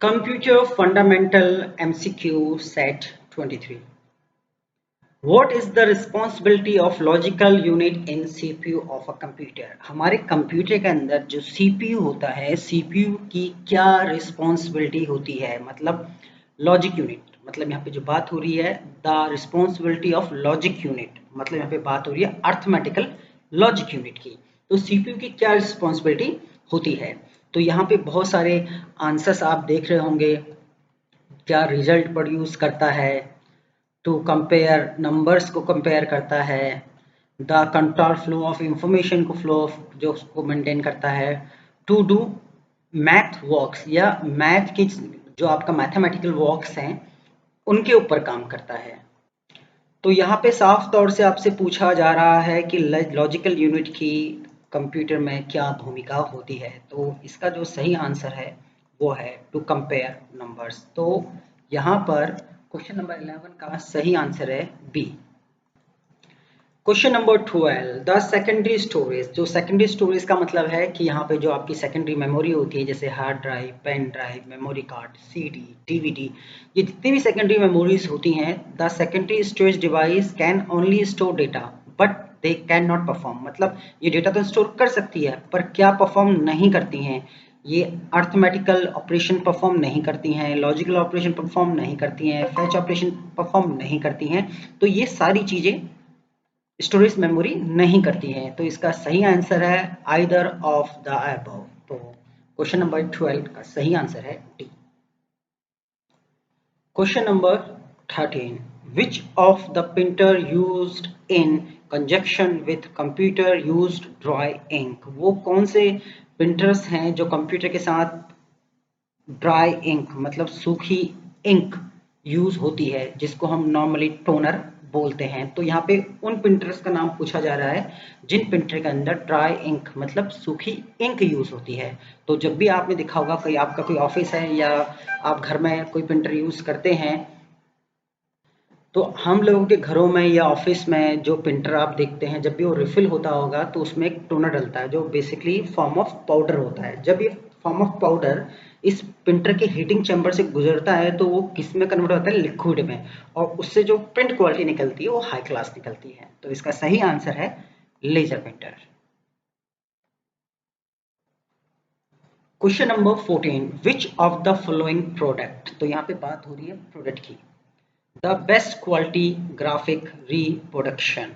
Computer Fundamental MCQ Set 23. What is the responsibility of logical unit in CPU of a computer? हमारे computer के अंदर जो CPU होता है, CPU की क्या रिस्पॉन्सिबिलिटी होती है? मतलब लॉजिक यूनिट, मतलब यहाँ पे जो बात हो रही है the responsibility of logic unit, मतलब यहाँ पे बात हो रही है अर्थमेटिकल लॉजिक यूनिट की। तो CPU की क्या रिस्पॉन्सिबिलिटी होती है? तो यहाँ पे बहुत सारे आंसर्स आप देख रहे होंगे। क्या रिजल्ट प्रोड्यूस करता है, टू कंपेयर नंबर्स को कंपेयर करता है, the control flow of information को फ्लो ऑफ जो उसको मेंटेन करता है, टू डू मैथ वर्क्स या मैथ की जो आपका मैथमेटिकल वर्क्स हैं उनके ऊपर काम करता है। तो यहाँ पे साफ तौर से आपसे पूछा जा रहा है कि लॉजिकल यूनिट की कंप्यूटर में क्या भूमिका होती है। तो इसका जो सही आंसर है वो है टू कंपेयर नंबर्स। तो यहाँ पर क्वेश्चन नंबर 11 का सही आंसर है B. Question number 12, the secondary storage. जो सेकेंडरी स्टोरेज का मतलब है कि यहाँ पे जो आपकी सेकेंडरी मेमोरी होती है, जैसे hard drive, pen drive, memory card, CD, DVD, ये जितनी भी सेकेंडरी मेमोरीज होती हैं, the secondary storage device can only store data but they can not perform. मतलब ये डेटा तो स्टोर कर सकती है पर क्या परफॉर्म नहीं करती हैं, ये अर्थमेटिकल ऑपरेशन परफॉर्म नहीं करती हैं, लॉजिकल ऑपरेशन परफॉर्म नहीं करती हैं, फैच ऑपरेशन परफॉर्म नहीं करती हैं। तो ये सारी चीजें स्टोरेज मेमोरी नहीं करती है। तो इसका सही आंसर है आइदर ऑफ द अबव। तो क्वेश्चन नंबर 12 का सही आंसर है D. Question number 13, which of the printer used in conjunction with computer used dry ink. वो कौन से प्रिंटर्स हैं जो कंप्यूटर के साथ ड्राई इंक मतलब सूखी इंक यूज होती है, जिसको हम नॉर्मली टोनर बोलते हैं। तो यहाँ पे उन प्रिंटर्स का नाम पूछा जा रहा है जिन प्रिंटर के अंदर ड्राई इंक मतलब सूखी इंक यूज होती है। तो जब भी आपने देखा होगा कोई आपका कोई ऑफिस है या आप घर में कोई प्रिंटर यूज करते हैं, तो हम लोगों के घरों में या ऑफिस में जो प्रिंटर आप देखते हैं, जब भी वो रिफिल होता होगा तो उसमें एक टोनर डलता है जो बेसिकली फॉर्म ऑफ पाउडर होता है। जब ये फॉर्म ऑफ पाउडर इस प्रिंटर के हीटिंग चैम्बर से गुजरता है तो वो किस में कन्वर्ट होता है, लिक्विड में, और उससे जो प्रिंट क्वालिटी निकलती है वो हाई क्लास निकलती है। तो इसका सही आंसर है laser printer. Question number 14, which of the following product. तो यहाँ पे बात हो रही है प्रोडक्ट की। The best quality graphic reproduction.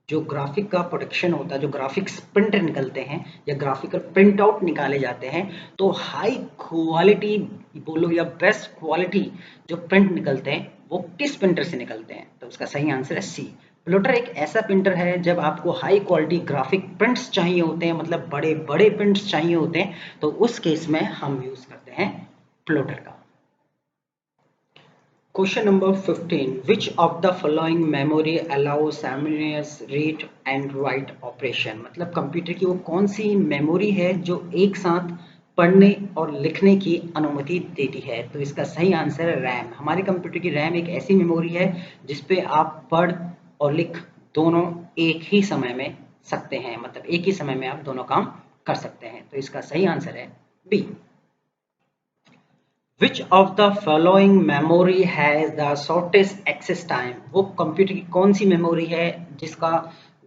जो ग्राफिक का प्रोडक्शन होता है, जो ग्राफिक्स प्रिंट निकलते हैं या ग्राफिकल प्रिंट आउट निकाले जाते हैं, तो हाई क्वालिटी बोलो या बेस्ट क्वालिटी जो प्रिंट निकलते हैं वो किस प्रिंटर से निकलते हैं। तो उसका सही आंसर है सी। प्लोटर एक ऐसा प्रिंटर है जब आपको हाई क्वालिटी ग्राफिक प्रिंट्स चाहिए होते हैं, मतलब बड़े बड़े प्रिंट्स चाहिए होते हैं, तो उस केस में हम यूज करते हैं प्लोटर का। Question number 15, which of the following memory allows simultaneous read and write operation। मतलब कंप्यूटर की वो कौन सी मेमोरी है जो एक साथ पढ़ने और लिखने की अनुमति देती है। तो इसका सही आंसर है रैम। हमारे कंप्यूटर की रैम एक ऐसी मेमोरी है जिसपे आप पढ़ और लिख दोनों एक ही समय में सकते हैं, मतलब एक ही समय में आप दोनों काम कर सकते हैं। तो इसका सही आंसर है B. Which of the following memory has the shortest access time. वो कंप्यूटर की कौन सी मेमोरी है जिसका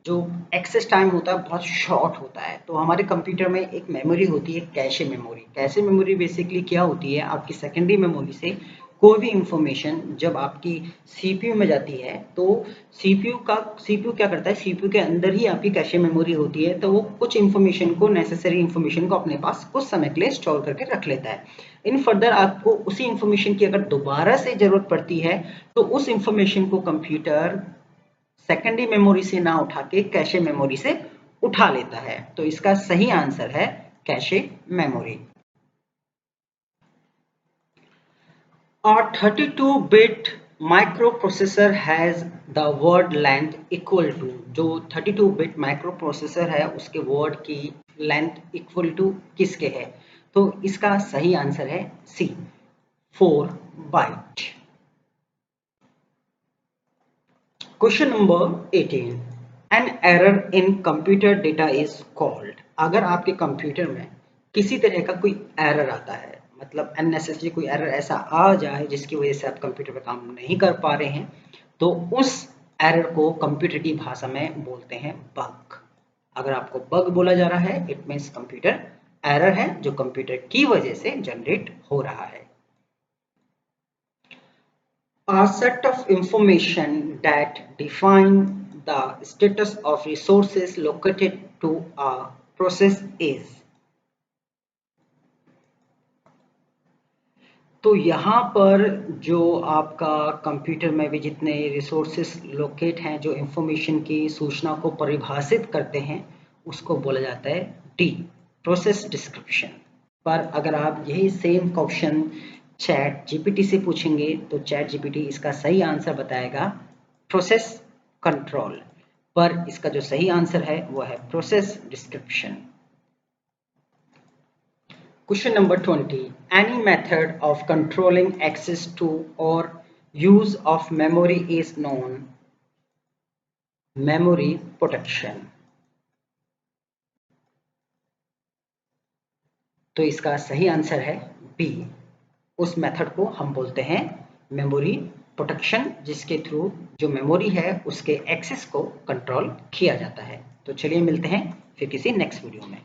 जो एक्सेस टाइम होता है बहुत शॉर्ट होता है। तो हमारे कंप्यूटर में एक मेमोरी होती है cache memory. Cache memory basically क्या होती है, आपकी सेकेंडरी मेमोरी से कोई भी इंफॉर्मेशन जब आपकी सीपीयू में जाती है तो सीपीयू क्या करता है, सीपीयू के अंदर ही आपकी कैशे मेमोरी होती है, तो वो कुछ इंफॉर्मेशन को, नेसेसरी इंफॉर्मेशन को अपने पास कुछ समय के लिए स्टोर करके रख लेता है। इन फर्दर आपको उसी इंफॉर्मेशन की अगर दोबारा से जरूरत पड़ती है तो उस इंफॉर्मेशन को कंप्यूटर सेकेंडरी मेमोरी से ना उठा के कैशे मेमोरी से उठा लेता है। तो इसका सही आंसर है cache memory. A 32-bit microprocessor has the word length equal to। जो 32-bit माइक्रोप्रोसेसर है उसके वर्ड की लेंथ इक्वल टू किसके है। तो इसका सही आंसर है C, 4 byte. Question number 18, an error in computer data is called. अगर आपके कंप्यूटर में किसी तरह का कोई एरर आता है, मतलब अननेसेसरी कोई एरर ऐसा आ जाए जिसकी वजह से आप कंप्यूटर पे काम नहीं कर पा रहे हैं, तो उस एरर को कंप्यूटर की भाषा में बोलते हैं बग। अगर आपको बग बोला जा रहा है, इट मीन्स कंप्यूटर एरर है जो कंप्यूटर की वजह से जनरेट हो रहा है। A set of information that define the status of resources located to a process is। तो यहाँ पर जो आपका कंप्यूटर में भी जितने रिसोर्सेस लोकेट हैं, जो इंफॉर्मेशन की सूचना को परिभाषित करते हैं, उसको बोला जाता है डी, प्रोसेस डिस्क्रिप्शन। पर अगर आप यही सेम क्वेश्चन चैट जीपीटी से पूछेंगे तो चैट जीपीटी इसका सही आंसर बताएगा प्रोसेस कंट्रोल, पर इसका जो सही आंसर है वो है process description. Question number 20. Any method of controlling access to or use of memory is known memory protection। तो इसका सही आंसर है बी। उस मेथड को हम बोलते हैं मेमोरी प्रोटेक्शन, जिसके थ्रू जो मेमोरी है उसके एक्सेस को कंट्रोल किया जाता है। तो चलिए मिलते हैं फिर किसी नेक्स्ट वीडियो में।